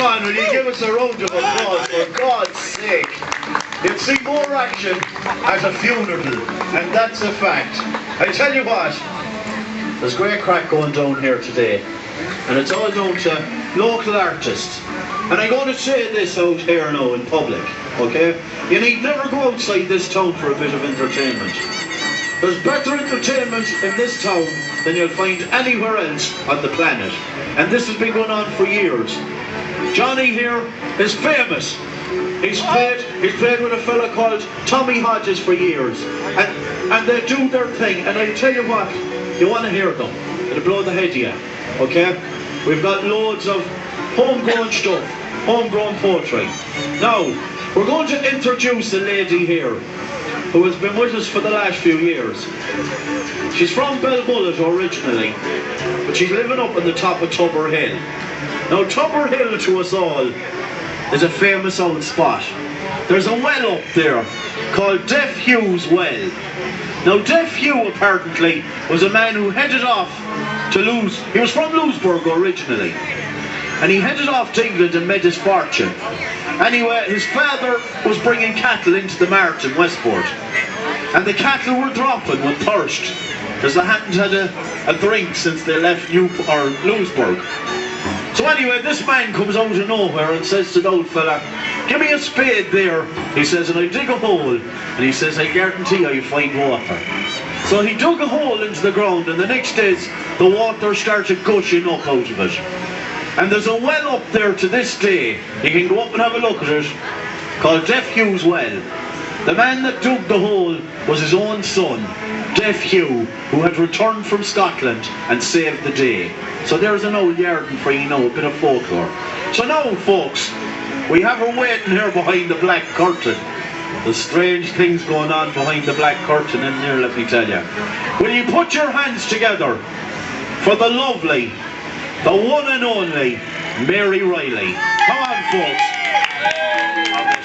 on, will you give us a round of applause for God's sake? You'd see more action at a funeral, and that's a fact. I tell you what, there's great crack going down here today, and it's all down to local artists. And I'm going to say this out here now in public, okay? You need never go outside this town for a bit of entertainment. There's better entertainment in this town than you'll find anywhere else on the planet. And this has been going on for years. Johnny here is famous. He's played with a fella called Tommy Hodges for years. And they do their thing. And I tell you what, you want to hear them. It'll blow the head of you. Okay? We've got loads of homegrown stuff, homegrown poetry. Now, we're going to introduce a lady here who has been with us for the last few years. She's from Belmullet originally, but she's living up on the top of Tubber Hill. Now, Tubber Hill to us all is a famous old spot. There's a well up there called Deaf Hugh's Well. Now, Deaf Hugh apparently was a man who headed off to he was from Louisburg originally, and he headed off to England and made his fortune. Anyway, his father was bringing cattle into the mart in Westport, and the cattle were dropping with thirst, because they hadn't had a drink since they left Louisburg. So anyway, this man comes out of nowhere and says to the old fella, "Give me a spade there," he says, "and I dig a hole," and he says, "I guarantee you find water." So he dug a hole into the ground, and the next day the water started gushing up out of it. And there's a well up there to this day. You can go up and have a look at it, called Deaf Hugh's Well. The man that dug the hole was his own son, Deaf Hugh, who had returned from Scotland and saved the day. So there's an old yarden for you know, a bit of folklore. So now, folks, we have her waiting here behind the black curtain. There's strange things going on behind the black curtain in there, let me tell you. Will you put your hands together for the lovely, the one and only C.Reilly. Come on, folks.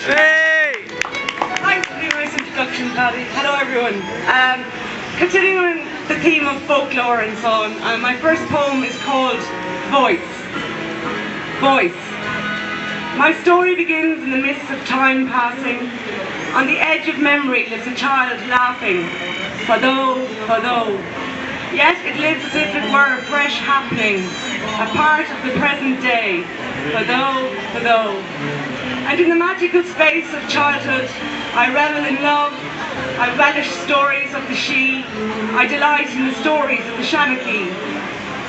Hey! Thanks for the nice introduction, Paddy. Hello, everyone. Continuing the theme of folklore and so on, my first poem is called Voice. Voice. My story begins in the midst of time passing. On the edge of memory lives a child laughing. For though. Yet it lives as if it were a fresh happening, a part of the present day. For though. And in the magical space of childhood, I revel in love, I relish stories of the she, I delight in the stories of the Shanachie.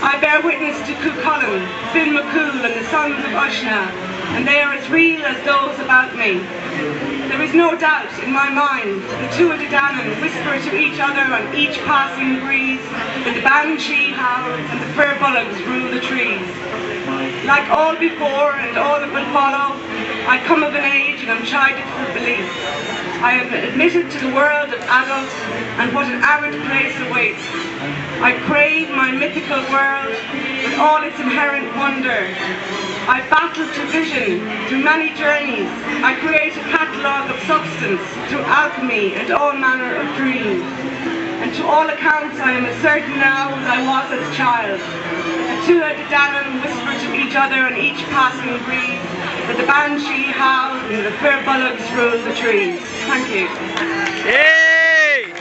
I bear witness to Cuchulainn, Finn McCool and the sons of Ushna, and they are as real as those about me. There is no doubt in my mind the two of the Danann whisper to each other on each passing breeze, that the banshee howls and the fir bullocks rule the trees. Like all before and all that will follow, I come of an age and am chided for belief. I am admitted to the world of adults, and what an arid place awaits. I crave my mythical world with all its inherent wonder. I battle to vision through many journeys. I create a catalogue of substance through alchemy and all manner of dreams. And to all accounts I am as certain now as I was as a child. The two of the Danann whisper to each other on each passing breeze, that the banshee howls and the fir bullocks rule the trees. Thank you. Yay!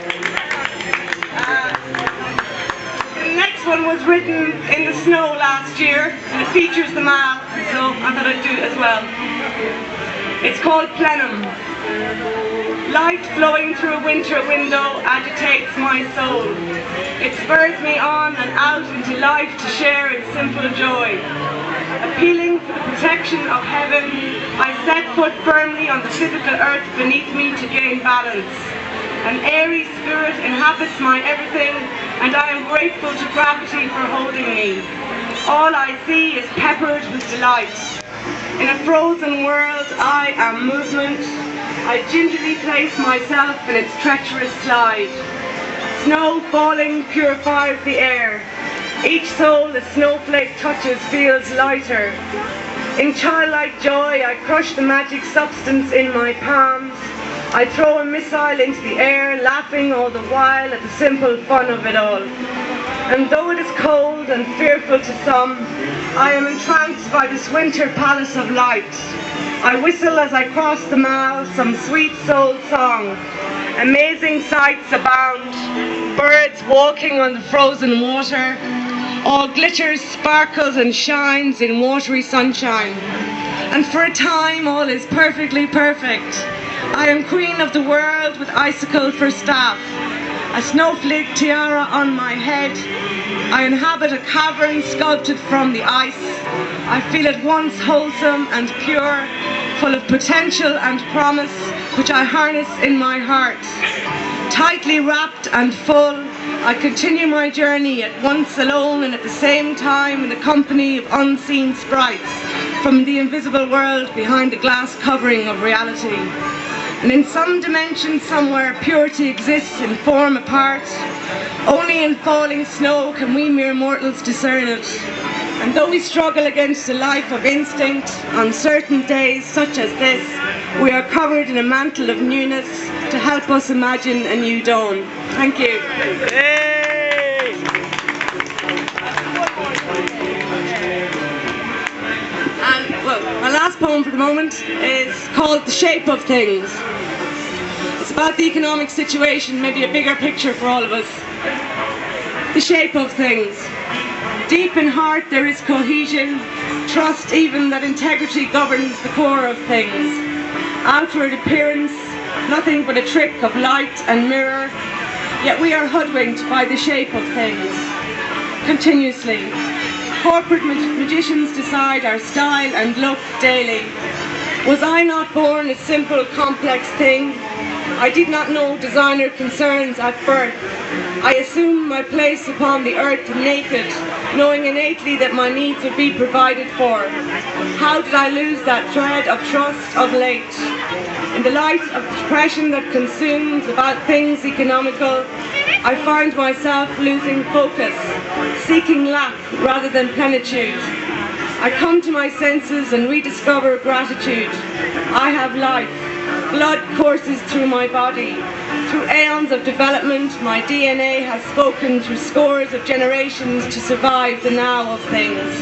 The next one was written in the snow last year, and it features the mall, so I thought I'd do it as well. It's called Plenum. Light flowing through a winter window agitates my soul. It spurs me on and out into life to share its simple joy. Appealing for the protection of heaven, I set foot firmly on the physical earth beneath me to gain balance. An airy spirit inhabits my everything, and I am grateful to gravity for holding me. All I see is peppered with delight. In a frozen world, I am movement. I gingerly place myself in its treacherous slide. Snow falling purifies the air. Each soul the snowflake touches feels lighter. In childlike joy, I crush the magic substance in my palms. I throw a missile into the air, laughing all the while at the simple fun of it all. And though it is cold and fearful to some, I am entranced by this winter palace of light. I whistle as I cross the mile some sweet soul song. Amazing sights abound, birds walking on the frozen water. All glitters, sparkles and shines in watery sunshine. And for a time all is perfectly perfect. I am queen of the world with icicle for staff, a snowflake tiara on my head. I inhabit a cavern sculpted from the ice. I feel at once wholesome and pure, full of potential and promise, which I harness in my heart. Tightly wrapped and full, I continue my journey at once alone and at the same time in the company of unseen sprites from the invisible world behind the glass covering of reality. And in some dimension somewhere purity exists in form apart. Only in falling snow can we mere mortals discern it. And though we struggle against a life of instinct, on certain days such as this, we are covered in a mantle of newness to help us imagine a new dawn. Thank you. Hey! And well, my last poem for the moment is called The Shape of Things. It's about the economic situation, maybe a bigger picture for all of us. The shape of things. Deep in heart there is cohesion, trust even that integrity governs the core of things. Outward appearance, nothing but a trick of light and mirror, yet we are hoodwinked by the shape of things. Continuously. Corporate magicians decide our style and look daily. Was I not born a simple, complex thing? I did not know designer concerns at birth. I assumed my place upon the earth naked, knowing innately that my needs would be provided for. How did I lose that thread of trust of late? In the light of depression that consumes about things economical, I find myself losing focus, seeking lack rather than plenitude. I come to my senses and rediscover gratitude. I have life. Blood courses through my body. Through aeons of development, my DNA has spoken through scores of generations to survive the now of things.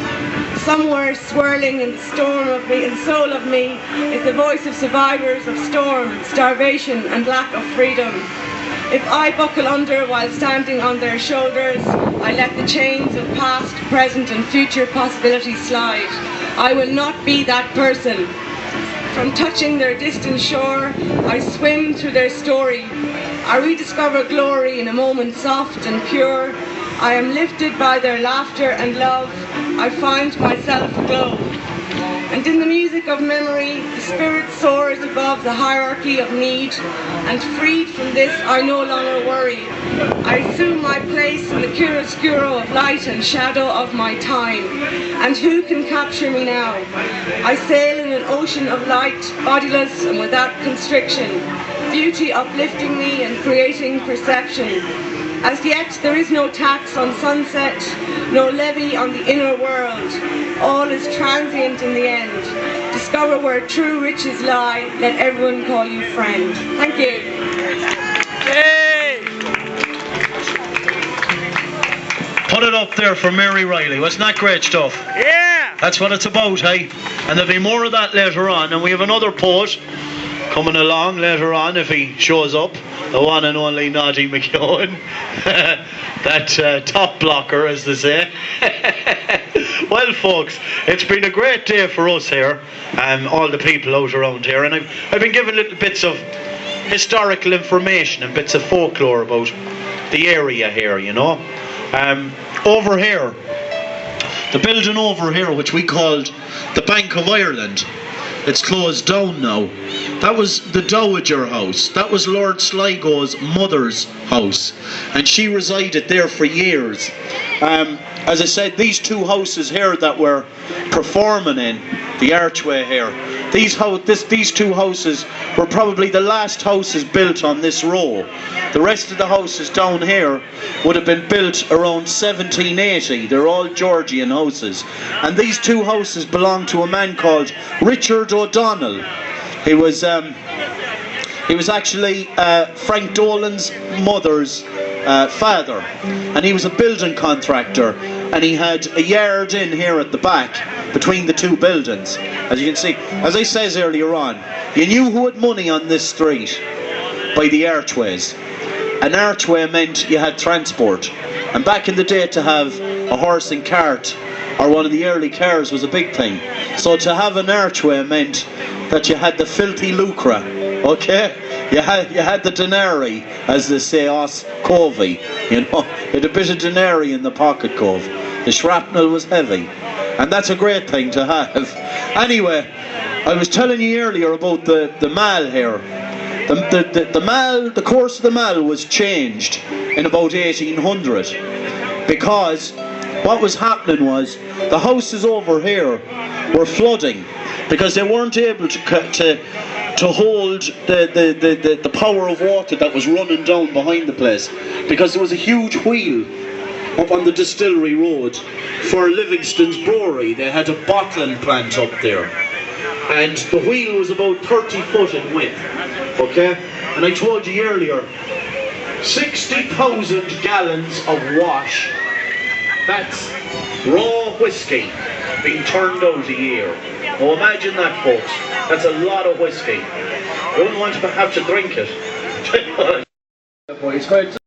Somewhere swirling in the storm of me, in the soul of me, is the voice of survivors of storm, starvation and lack of freedom. If I buckle under while standing on their shoulders, I let the chains of past, present and future possibilities slide. I will not be that person. From touching their distant shore, I swim through their story. I rediscover glory in a moment soft and pure. I am lifted by their laughter and love. I find myself aglow. And in the music of memory, the spirit soars above the hierarchy of need, and freed from this, I no longer worry. I assume my place in the chiaroscuro of light and shadow of my time. And who can capture me now? I sail in an ocean of light, bodiless and without constriction, beauty uplifting me and creating perception. As yet there is no tax on sunset, no levy on the inner world. All is transient in the end. Discover where true riches lie, let everyone call you friend. Thank you. Hey! Put it up there for C.Reilly. Wasn't that great stuff? Yeah! That's what it's about, hey? And there'll be more of that later on. And we have another poet coming along later on if he shows up. The one and only Noddy McKeown. That top blocker, as they say. Well, folks, it's been a great day for us here, all the people out around here, and I've been given little bits of historical information and bits of folklore about the area here, you know. Over here, the building over here, which we called the Bank of Ireland, it's closed down now. That was the Dowager House. That was Lord Sligo's mother's house, and she resided there for years. As I said, these two houses here that we're performing in, the archway here, these two houses were probably the last houses built on this row. The rest of the houses down here would have been built around 1780. They're all Georgian houses. And these two houses belong to a man called Richard O'Donnell. He was actually Frank Dolan's mother's father, and he was a building contractor, and he had a yard in here at the back between the two buildings. As you can see, as I said earlier on, you knew who had money on this street by the archways. An archway meant you had transport, and back in the day to have a horse and cart or one of the early cars was a big thing. So to have an archway meant that you had the filthy lucre, okay? You had the denarii, as they say, os covey, you know, you had a bit of denarii in the pocket cove. The shrapnel was heavy, and that's a great thing to have. Anyway, I was telling you earlier about the mall here. The mall, the course of the mall was changed in about 1800, because what was happening was the houses over here were flooding because they weren't able to hold the power of water that was running down behind the place, because there was a huge wheel up on the distillery road for Livingston's brewery. They had a bottling plant up there, and the wheel was about 30 foot in width, okay? And I told you earlier, 60,000 gallons of wash, that's raw whiskey being turned out a year. Oh, imagine that, folks. That's a lot of whiskey. I wouldn't want to have to drink it.